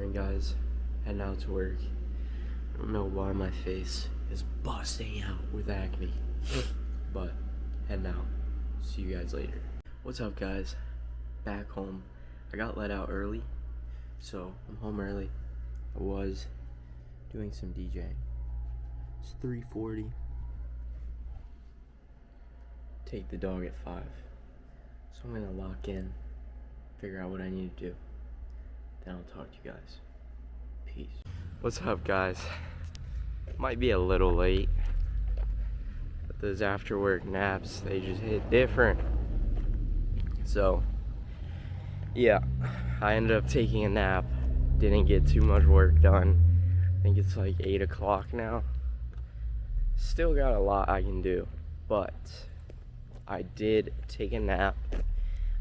Morning, guys. Heading out to work. I don't know why my face is busting out with acne, but heading out. See you guys later. What's up, guys? Back home. I got let out early, so I'm home early. I was doing some DJing. It's 3:40. Take the dog at 5. So I'm gonna lock in, figure out what I need to do. Then I'll talk to you guys. Peace. What's up, guys? Might be a little late, but those after work naps, they just hit different. So yeah, I ended up taking a nap. Didn't get too much work done. I think it's like 8 o'clock now. Still got a lot I can do, but I did take a nap.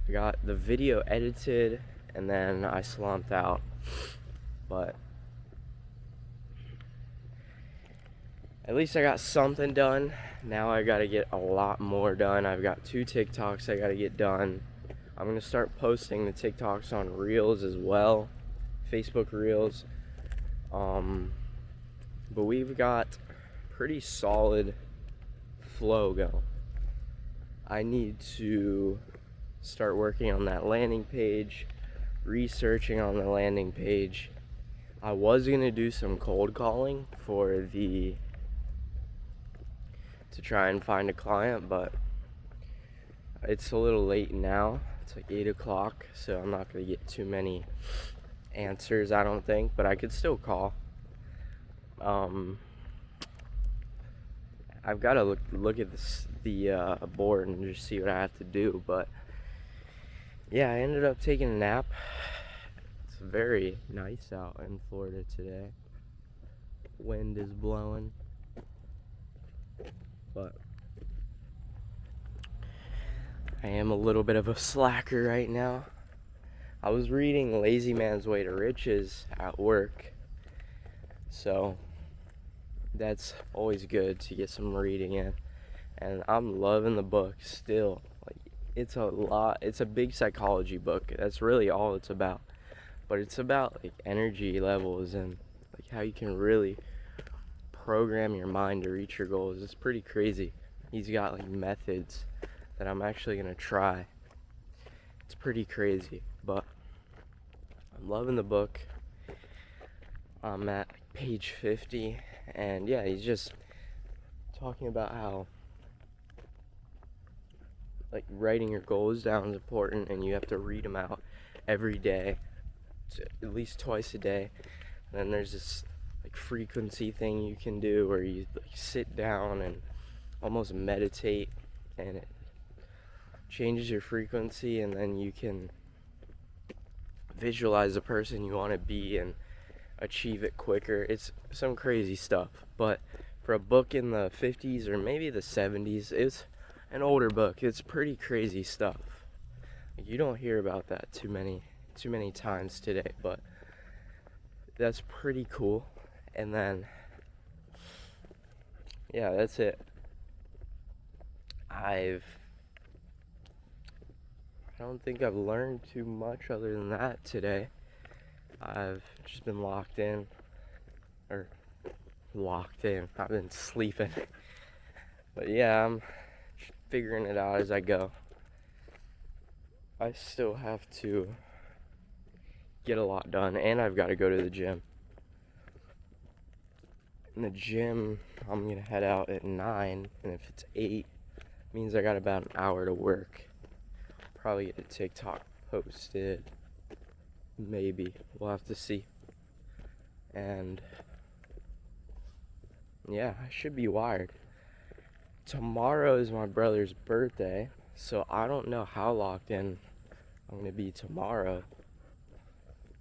I got the video edited and then I slumped out, but at least I got something done. Now I gotta get a lot more done. I've got 2 TikToks I gotta get done. I'm gonna start posting the TikToks on Reels as well, Facebook Reels. But we've got pretty solid flow going. I need to start working on that landing page, researching on the landing page. I was gonna do some cold calling to try and find a client, but it's a little late now. It's like 8 o'clock, so I'm not gonna get too many answers, I don't think, but I could still call. I've got to look at the board and just see what I have to do, but yeah, I ended up taking a nap. It's very nice out in Florida today. Wind is blowing, but I am a little bit of a slacker right now. I was reading Lazy Man's Way to Riches at work, so that's always good to get some reading in, and I'm loving the book still. Like, it's a big psychology book. That's really all it's about, but it's about like energy levels and like how you can really program your mind to reach your goals. It's pretty crazy. He's got like methods that I'm actually gonna try. It's pretty crazy, but I'm loving the book. I'm at page 50, and yeah, he's just talking about how like writing your goals down is important, and you have to read them out every day, at least twice a day. And then there's this like frequency thing you can do where you like sit down and almost meditate, and it changes your frequency, and then you can visualize the person you want to be and achieve it quicker. It's some crazy stuff, but for a book in the 50s or maybe the 70s, it's an older book. It's pretty crazy stuff. You don't hear about that too many times today, but that's pretty cool. And then yeah, that's it. I don't think I've learned too much other than that today. I've just been locked in. I've been sleeping. But yeah, I'm figuring it out as I go. I still have to get a lot done, and I've got to go to the gym. In the gym, I'm gonna head out at 9, and if it's 8, it means I got about an hour to work. Probably get a TikTok posted. Maybe. We'll have to see. And yeah, I should be wired. Tomorrow is my brother's birthday, so I don't know how locked in I'm gonna be tomorrow,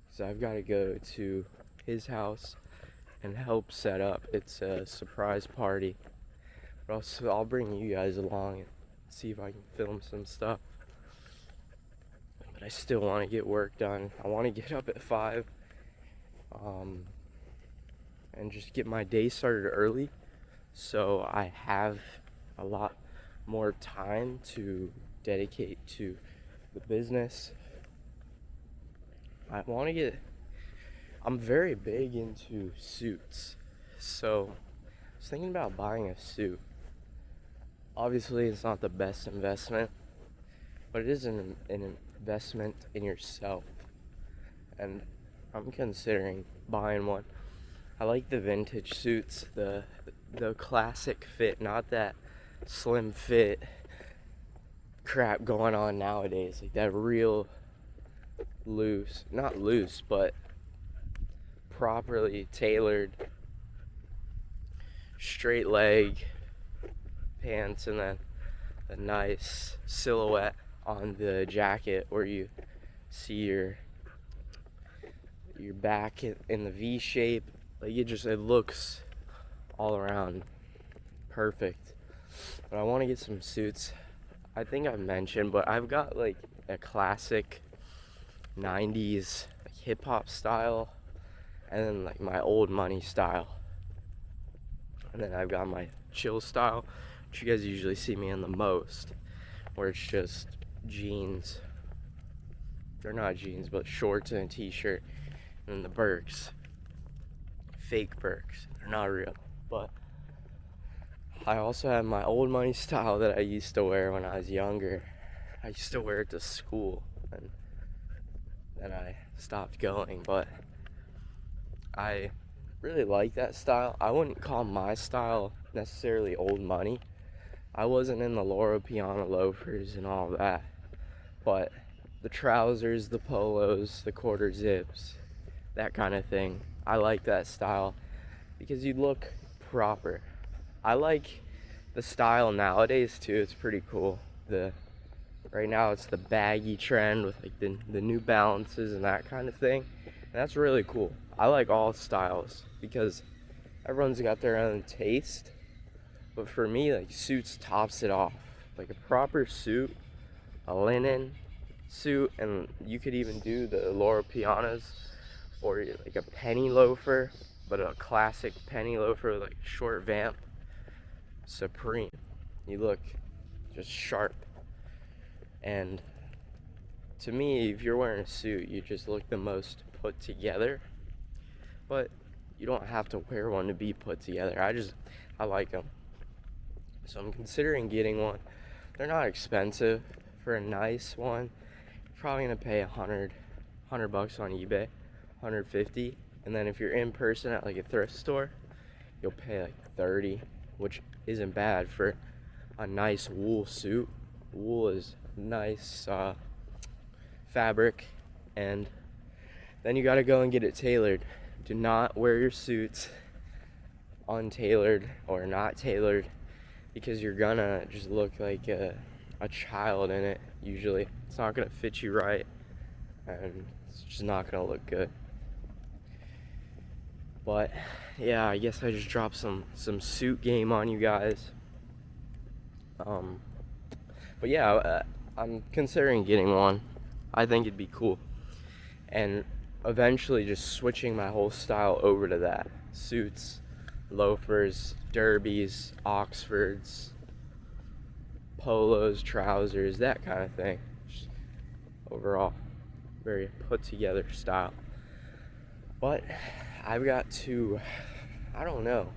because I've got to go to his house and help set up. It's a surprise party, but I'll bring you guys along and see if I can film some stuff. But I still want to get work done. I want to get up at 5 and just get my day started early, so I have a lot more time to dedicate to the business. I want I'm very big into suits. So I was thinking about buying a suit. Obviously, it's not the best investment, but it is an investment in yourself. And I'm considering buying one. I like the vintage suits, the classic fit, not that slim fit crap going on nowadays. Like that real loose, not loose, but properly tailored straight leg pants, and then a nice silhouette on the jacket where you see your back in the V shape. Like it looks all around perfect. But I want to get some suits. I think I've mentioned, but I've got like a classic 90s hip hop style, and then like my old money style, and then I've got my chill style, which you guys usually see me in the most, where it's just jeans. They're not jeans, but shorts and a t-shirt, and then the Birks, fake Birks. They're not real. But I also have my old money style that I used to wear when I was younger. I used to wear it to school, and then I stopped going, but I really like that style. I wouldn't call my style necessarily old money. I wasn't in the Loro Piana loafers and all that, but the trousers, the polos, the quarter zips, that kind of thing, I like that style because you look proper. I like the style nowadays too. It's pretty cool. Right now it's the baggy trend with like the New Balances and that kind of thing, and that's really cool. I like all styles because everyone's got their own taste, but for me, like, suits tops it off. Like a proper suit, a linen suit, and you could even do the Loro Pianas, or like a penny loafer, but a classic penny loafer with like short vamp. Supreme. You look just sharp. And to me, if you're wearing a suit, you just look the most put together. But you don't have to wear one to be put together. I like them. So I'm considering getting one. They're not expensive. For a nice one, you're probably gonna pay $100 on eBay, 150. And then if you're in person at like a thrift store, you'll pay like 30, which isn't bad for a nice wool suit. Wool is nice fabric, and then you gotta go and get it tailored. Do not wear your suits untailored or not tailored, because you're gonna just look like a child in it. Usually it's not gonna fit you right, and it's just not gonna look good. But yeah, I guess I just dropped some suit game on you guys. But yeah, I'm considering getting one. I think it'd be cool, and eventually just switching my whole style over to that. Suits, loafers, derbies, Oxfords, polos, trousers, that kind of thing. Just overall, very put together style. But I've got to, I don't know,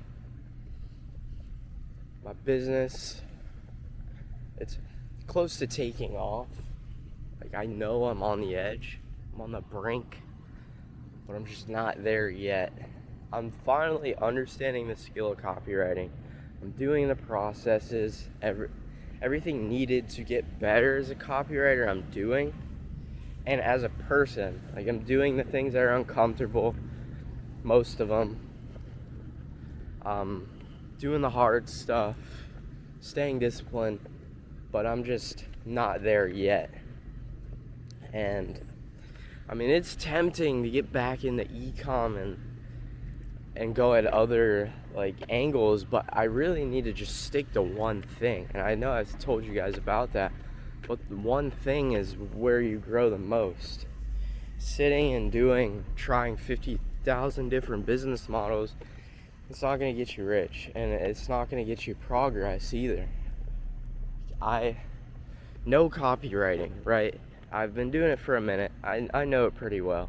my business, it's close to taking off. Like, I know I'm on the edge, I'm on the brink, but I'm just not there yet. I'm finally understanding the skill of copywriting. I'm doing the processes, everything needed to get better as a copywriter I'm doing. And as a person, like, I'm doing the things that are uncomfortable, most of them. Doing the hard stuff, staying disciplined, but I'm just not there yet. And I mean, it's tempting to get back into e-com and go at other like angles, but I really need to just stick to one thing. And I know I've told you guys about that, but the one thing is where you grow the most. Sitting and trying 50,000 different business models, it's not going to get you rich, and it's not going to get you progress either. I know copywriting, right? I've been doing it for a minute. I know it pretty well.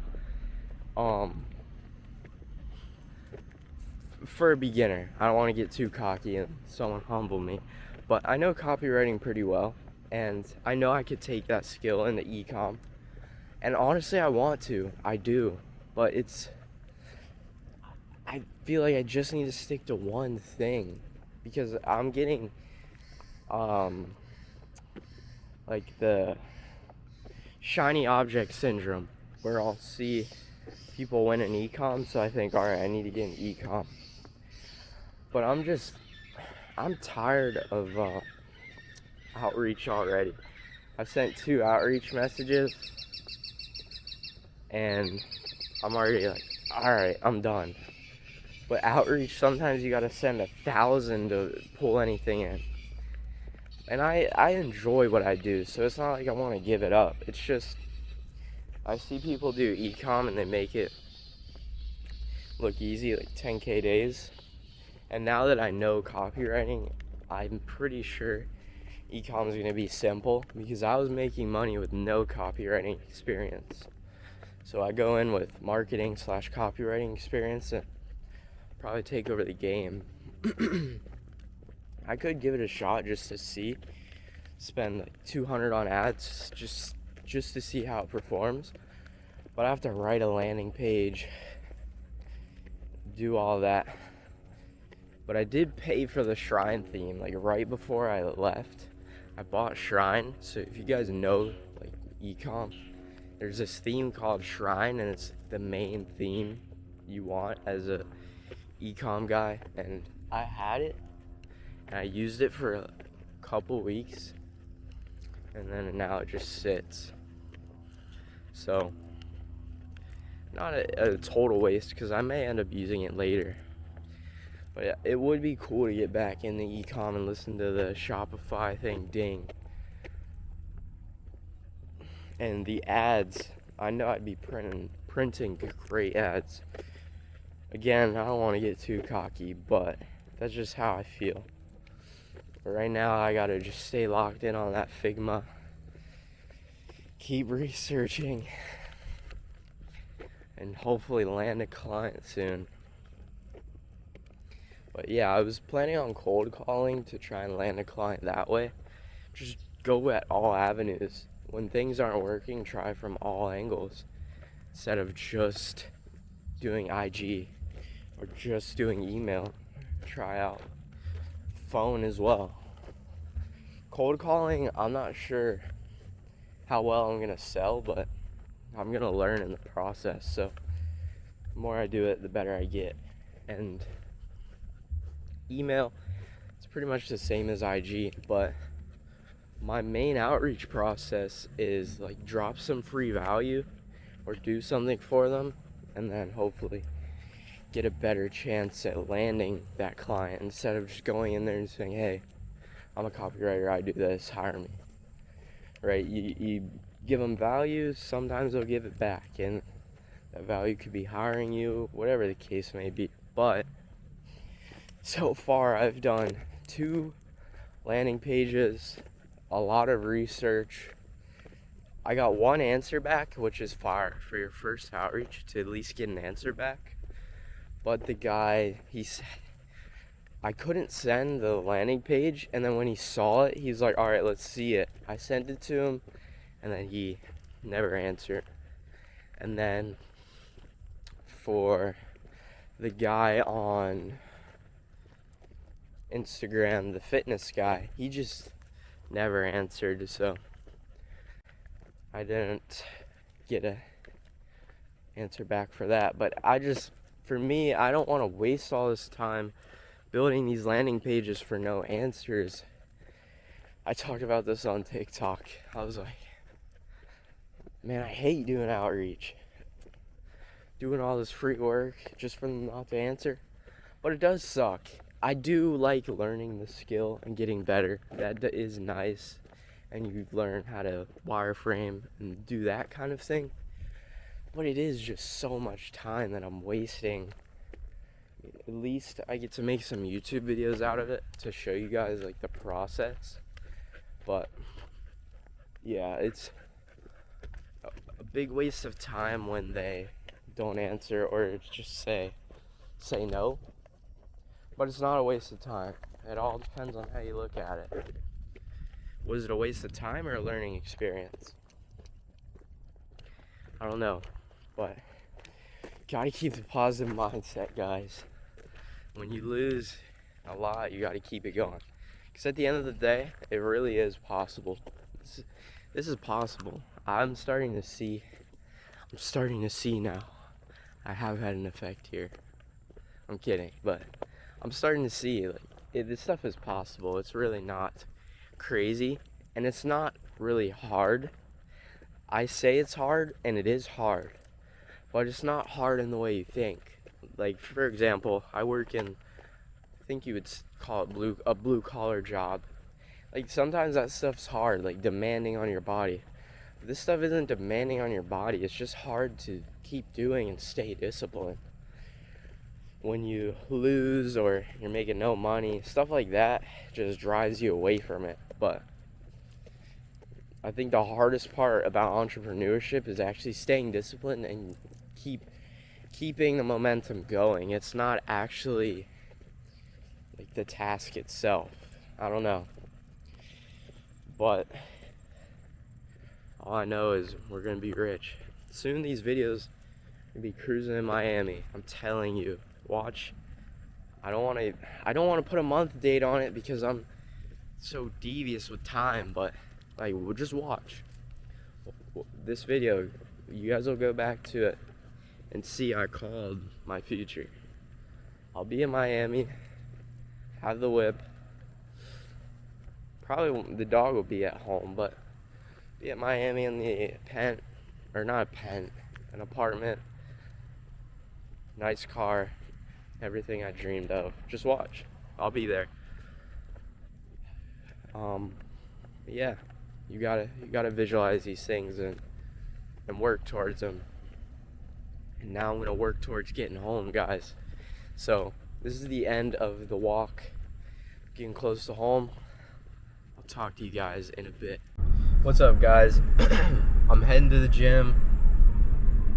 for a beginner. I don't want to get too cocky and someone humble me, but I know copywriting pretty well, and I know I could take that skill into e-com. And honestly, I want to. I do, but I feel like I just need to stick to one thing, because I'm getting like the shiny object syndrome, where I'll see people win in e-com, so I think, all right, I need to get in e-com. But I'm tired of outreach already. I've sent 2 outreach messages, and I'm already like, all right, I'm done. But outreach, sometimes you gotta send 1,000 to pull anything in. And I enjoy what I do, so it's not like I want to give it up. It's just, I see people do e-com and they make it look easy, like 10K days. And now that I know copywriting, I'm pretty sure e-com is going to be simple, because I was making money with no copywriting experience. So I go in with marketing / copywriting experience and probably take over the game. I could give it a shot just to see, spend like $200 on ads just to see how it performs. But I have to write a landing page, do all that. But I did pay for the Shrine theme, like right before I left. I bought Shrine, so if you guys know like e-com, there's this theme called Shrine, and it's the main theme you want as a e-com guy. And I had it, and I used it for a couple weeks, and then now it just sits. So not a total waste, because I may end up using it later. But it would be cool to get back in the e-com and listen to the Shopify thing ding. And the ads, I know I'd be printing great ads. Again, I don't want to get too cocky, but that's just how I feel. But right now, I gotta just stay locked in on that Figma. Keep researching. And hopefully land a client soon. But yeah, I was planning on cold calling to try and land a client that way. Just go at all avenues. When things aren't working, try from all angles, instead of just doing IG or just doing email. Try out phone as well. Cold calling, I'm not sure how well I'm gonna sell, but I'm gonna learn in the process. So the more I do it, the better I get. And email, it's pretty much the same as IG, but my main outreach process is like drop some free value or do something for them, and then hopefully get a better chance at landing that client, instead of just going in there and saying, hey, I'm a copywriter, I do this, hire me. Right? You give them value, sometimes they'll give it back, and that value could be hiring you, whatever the case may be. But so far, I've done 2 landing pages, a lot of research. I got 1 answer back, which is fire for your first outreach, to at least get an answer back. But the guy, he said, I couldn't send the landing page, and then when he saw it, he's like, all right, let's see it. I sent it to him, and then he never answered. And then for the guy on Instagram, the fitness guy, he just never answered, so I didn't get a answer back for that. But for me, I don't want to waste all this time building these landing pages for no answers. I talked about this on TikTok. I was like, man, I hate doing outreach, doing all this free work just for them not to answer. But it does suck. I do like learning the skill and getting better. That is nice. And you learn how to wireframe and do that kind of thing. But it is just so much time that I'm wasting. At least I get to make some YouTube videos out of it to show you guys like the process. But yeah, it's a big waste of time when they don't answer or just say no. but it's not a waste of time. It all depends on how you look at it. Was it a waste of time or a learning experience? I don't know, but gotta keep the positive mindset, guys. When you lose a lot, you gotta keep it going. Because at the end of the day, it really is possible. This is possible. I'm starting to see now. I have had an effect here. I'm kidding, but I'm starting to see this stuff is possible. It's really not crazy, and it's not really hard. I say it's hard, and it is hard, but it's not hard in the way you think. Like, for example, I work in, I think you would call it a blue collar job. Like, sometimes that stuff's hard, like demanding on your body. But this stuff isn't demanding on your body. It's just hard to keep doing and stay disciplined. When you lose or you're making no money, stuff like that just drives you away from it. But I think the hardest part about entrepreneurship is actually staying disciplined and keeping the momentum going. It's not actually like the task itself. I don't know. But all I know is we're gonna be rich. Soon these videos are gonna be cruising in Miami. I'm telling you. Watch. I don't want to put a month date on it because I'm so devious with time, but like, we'll just watch this video. You guys will go back to it and see I called my future. I'll be in Miami, have the whip. Probably the dog will be at home, but be at Miami in the an apartment, nice car, everything I dreamed of. Just watch. I'll be there. Yeah, you gotta visualize these things and work towards them. And now I'm gonna work towards getting home, guys. So this is the end of the walk. Getting close to home. I'll talk to you guys in a bit. What's up, guys? I'm heading to the gym.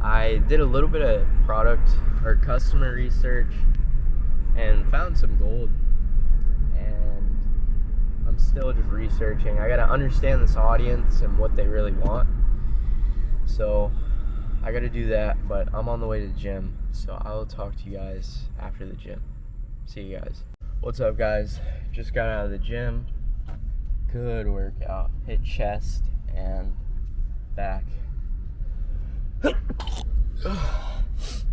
I did a little bit of product or customer research and found some gold, and I'm still just researching. I gotta understand this audience and what they really want, so I gotta do that. But I'm on the way to the gym, so I will talk to you guys after the gym. See you guys. What's up, guys? Just got out of the gym. Good workout. Hit chest and back.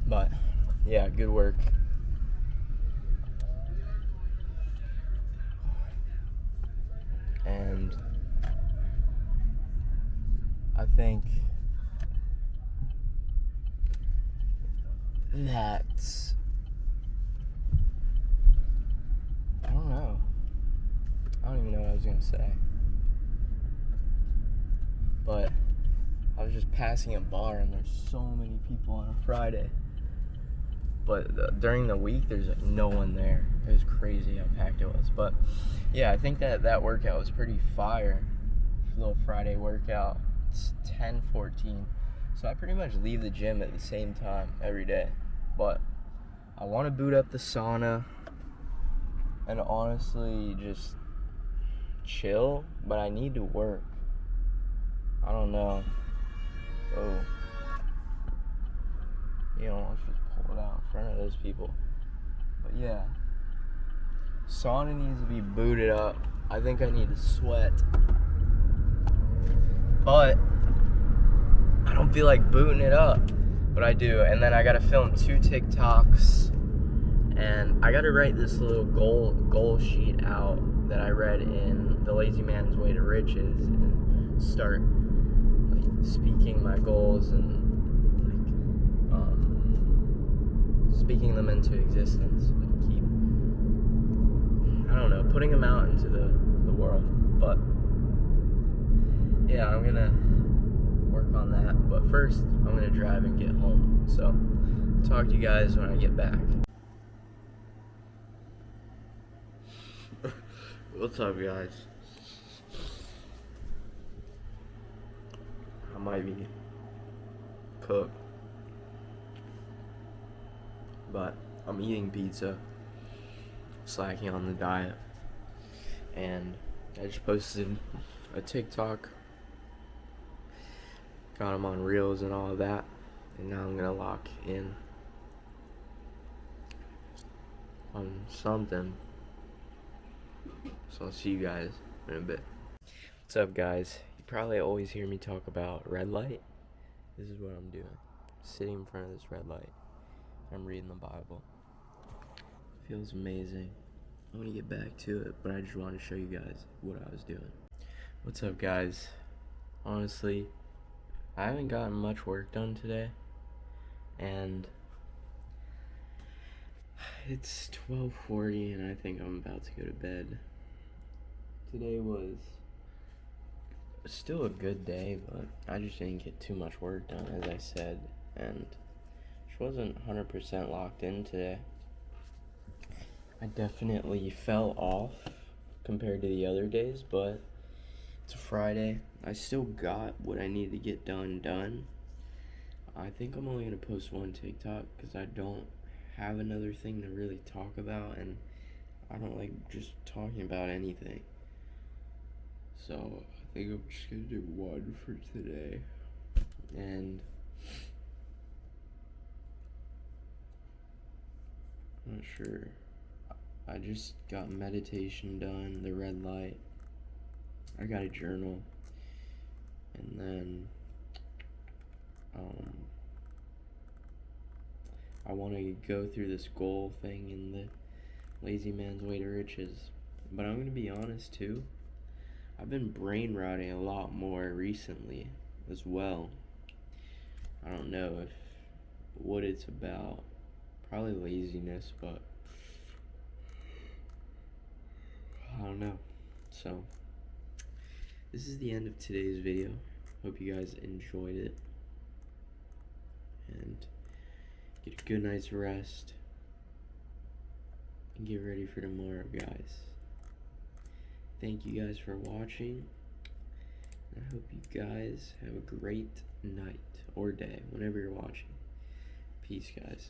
But yeah, good work. And I think that's, I don't know. I don't even know what I was gonna say. But I was just passing a bar and there's so many people on a Friday. But during the week, there's like no one there. It was crazy how packed it was. But yeah, I think that workout was pretty fire. Little Friday workout. It's 10:14. So I pretty much leave the gym at the same time every day. But I want to boot up the sauna and honestly just chill. But I need to work. I don't know. So, let's just pull it out in front of those people. But yeah, sauna needs to be booted up. I think I need to sweat, but I don't feel like booting it up, but I do. And then I gotta film 2 TikToks, and I gotta write this little goal sheet out that I read in The Lazy Man's Way to Riches, and start speaking my goals and speaking them into existence, and keep, I don't know, putting them out into the world. But yeah, I'm gonna work on that. But first, I'm gonna drive and get home. So I'll talk to you guys when I get back. What's up, guys? I might be cooked, but I'm eating pizza. slacking on the diet. And I just posted a TikTok, got them on Reels and all of that, and now I'm gonna lock in on something. So I'll see you guys in a bit. What's up, guys? You probably always hear me talk about red light. This is what I'm doing. Sitting in front of this red light. I'm reading the Bible. Feels amazing. I'm gonna get back to it, but I just want to show you guys what I was doing. What's up, guys? Honestly, I haven't gotten much work done today, and it's 12:40 and I think I'm about to go to bed. Today was still a good day, but I just didn't get too much work done, as I said, and just wasn't 100% locked in today. I definitely fell off compared to the other days, but it's a Friday. I still got what I need to get done. I think I'm only going to post one TikTok because I don't have another thing to really talk about, and I don't like just talking about anything. So I think I'm just going to do one for today. And I'm not sure. I just got meditation done, the red light. I got a journal, and then I want to go through this goal thing in the Lazy Man's Way to Riches. But I'm going to be honest too, I've been brain rotting a lot more recently as well. I don't know what it's about. Probably laziness, but I don't know. So this is the end of today's video. Hope you guys enjoyed it, and get a good night's rest and get ready for tomorrow, guys. Thank you guys for watching. I hope you guys have a great night or day whenever you're watching. Peace, guys.